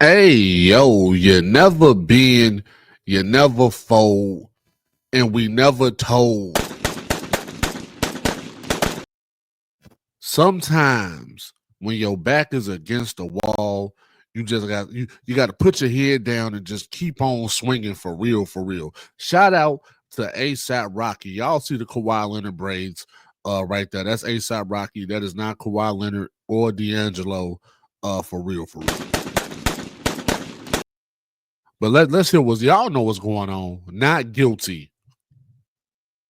Hey, yo, you never been, you never fold, and we never told. Sometimes when your back is against the wall, you got to put your head down and just keep on swinging for real, for real. Shout out to ASAP Rocky. Y'all see the Kawhi Leonard braids right there. That's ASAP Rocky. That is not Kawhi Leonard or D'Angelo for real, for real. But let's hear what y'all know what's going on. Not guilty.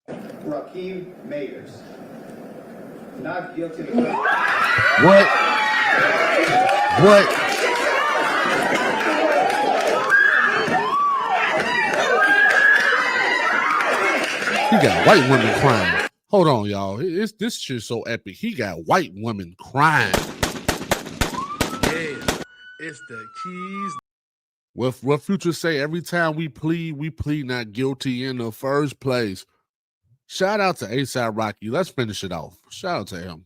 Raheem Mayers. Not guilty. What? What? He got white women crying. Hold on, y'all. This shit's so epic. He got white women crying. Yeah, it's the keys. What Future say? Every time we plead not guilty in the first place. Shout out to ASAP Rocky. Let's finish it off. Shout out to him.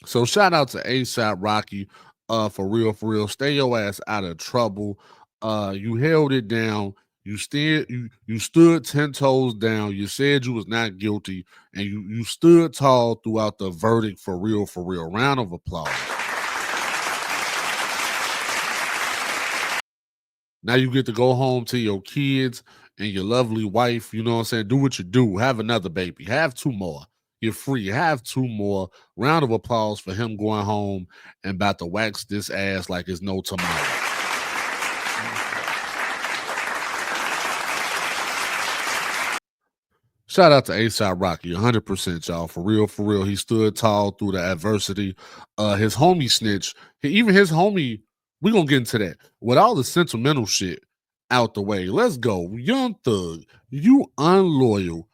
So shout out to ASAP Rocky. For real, for real. Stay your ass out of trouble. You held it down. You stood 10 toes down. You said you was not guilty, and you stood tall throughout the verdict for real, for real. Round of applause. Now you get to go home to your kids and your lovely wife. You know what I'm saying? Do what you do. Have another baby. Have two more. You're free. Have two more. Round of applause for him going home and about to wax this ass like it's no tomorrow. Shout out to ASAP Rocky, 100%, y'all. For real, for real. He stood tall through the adversity. His homie snitch, even his homie, we're going to get into that. With all the sentimental shit out the way, let's go. Young Thug, you unloyal,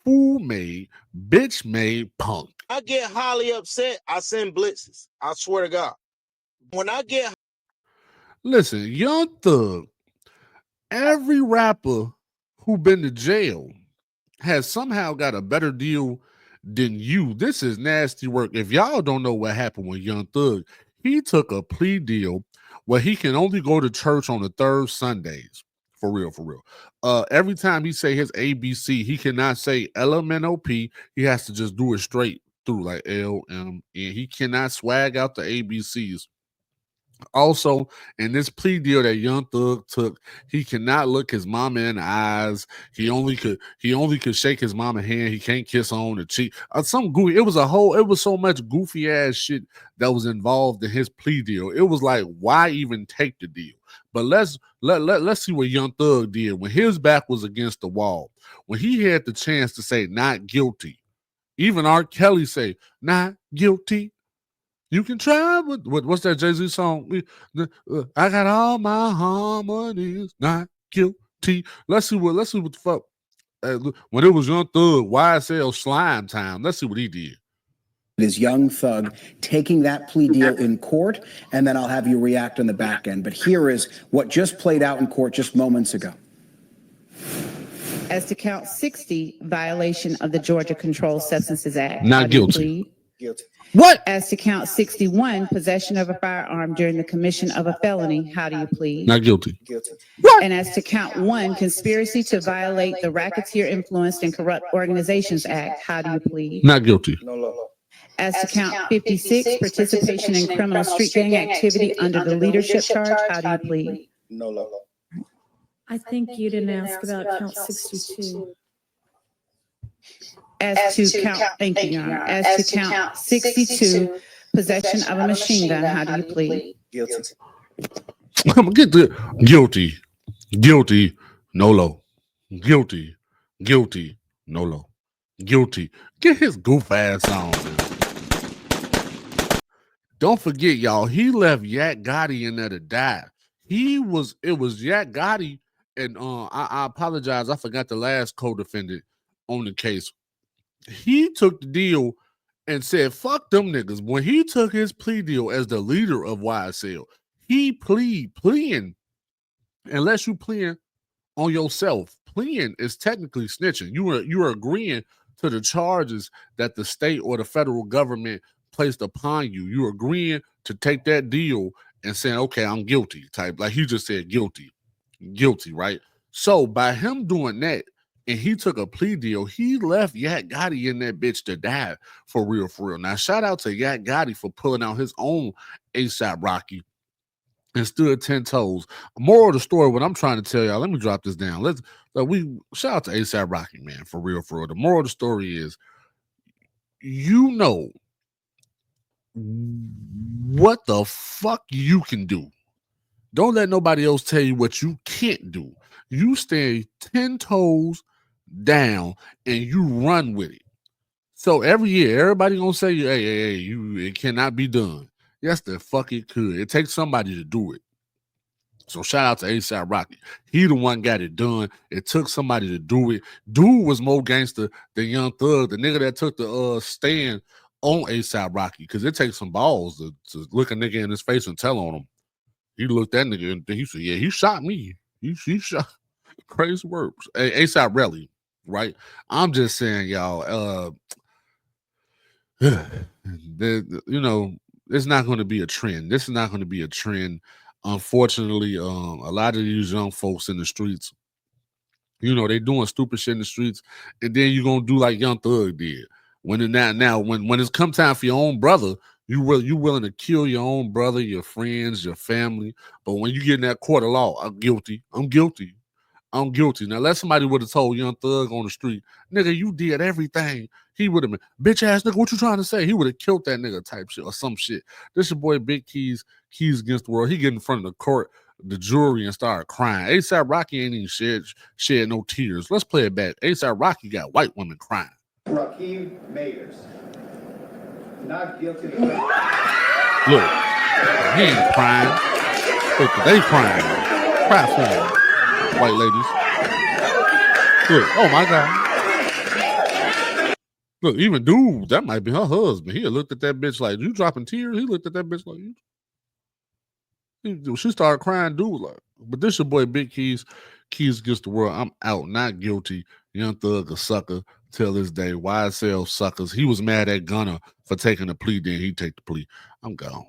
fool-made, bitch-made punk. I get highly upset, I send blitzes. I swear to God. When I get... Listen, Young Thug, every rapper who been to jail has somehow got a better deal than you. This is nasty work. If y'all don't know what happened with Young Thug, he took a plea deal where he can only go to church on the third Sundays. For real, for real. Every time he say his ABC, he cannot say LMNOP. He has to just do it straight through, like LM. And he cannot swag out the ABCs. Also, in this plea deal that Young Thug took, he cannot look his mama in the eyes. He only could shake his mama hand. He can't kiss her on the cheek. Some goofy. It was so much goofy ass shit that was involved in his plea deal. It was like, why even take the deal? But let's see what Young Thug did when his back was against the wall. When he had the chance to say not guilty. Even R. Kelly say not guilty. You can try what's that Jay-Z song? I got all my harmonies, not guilty. Let's see what the fuck. When it was Young Thug, YSL Slime Time. Let's see what he did. It is Young Thug taking that plea deal in court, and then I'll have you react on the back end. But here is what just played out in court just moments ago. As to count 60, violation of the Georgia Controlled Substances Act. Not guilty. Guilty. What? As to count 61, possession of a firearm during the commission of a felony, how do you plead? Not guilty. Guilty. What? And as to count 1, conspiracy to violate the Racketeer Influenced and Corrupt Organizations Act, how do you plead? Not guilty. No law. As to count 56, participation in criminal street gang activity under the leadership charge, how do you plead? No law. I think you didn't ask about count 62. As to count, thank you, Your Honor. As to count 62, possession of a machine gun, how do you plead? Guilty. I'm gonna get the guilty, no low. Guilty, no low. Guilty. Get his goof ass on, man. Don't forget, y'all, he left Yak Gotti in there to die. It was Yak Gotti, and I apologize, I forgot the last co-defendant on the case. He took the deal and said, fuck them niggas. When he took his plea deal as the leader of YSL, he pleading. Unless you pleading on yourself, pleading is technically snitching. You are agreeing to the charges that the state or the federal government placed upon you. You're agreeing to take that deal and saying, okay, I'm guilty type. Like he just said guilty, right? So by him doing that, and he took a plea deal, he left Yak Gotti in that bitch to die for real, for real. Now, shout out to Yak Gotti for pulling out his own ASAP Rocky and stood 10 toes. Moral of the story, what I'm trying to tell y'all, let me drop this down. We shout out to ASAP Rocky, man, for real, for real. The moral of the story is, you know what the fuck you can do. Don't let nobody else tell you what you can't do. You stay 10 toes down and you run with it. So every year, everybody gonna say, hey, it cannot be done. Yes, the fuck it could. It takes somebody to do it. So shout out to ASAP Rocky. He the one got it done. It took somebody to do it. Dude was more gangster than Young Thug, the nigga that took the stand on ASAP Rocky, because it takes some balls to look a nigga in his face and tell on him. He looked that nigga and he said, yeah, he shot me. He shot. Crazy words. ASAP Rally, right? I'm just saying, y'all, you know, it's not going to be a trend. This is not going to be a trend. Unfortunately, a lot of these young folks in the streets, you know, they doing stupid shit in the streets, and then you're gonna do like Young Thug did. When it's come time for your own brother, you willing to kill your own brother, your friends, your family. But when you get in that court of law, I'm guilty. Now, let somebody would have told Young Thug on the street, nigga, you did everything. He would have been, bitch ass nigga, what you trying to say? He would have killed that nigga type shit or some shit. This your boy Big Keys Against the World. He get in front of the court, the jury, and start crying. ASAP Rocky ain't even shed no tears. Let's play it back. ASAP Rocky got white women crying. Raheem Mayers, not guilty. Look, he ain't crying. Look, they crying. Cry for him, white ladies. Look, oh my God. Look, even dude, that might be her husband. He looked at that bitch like, you dropping tears? He looked at that bitch like, you. She started crying, dude. Like, but this your boy Big Keys Against the World. I'm out, not guilty. Young Thug a sucker till this day. YSL suckers. He was mad at Gunna for taking the plea, then he take the plea. I'm gone.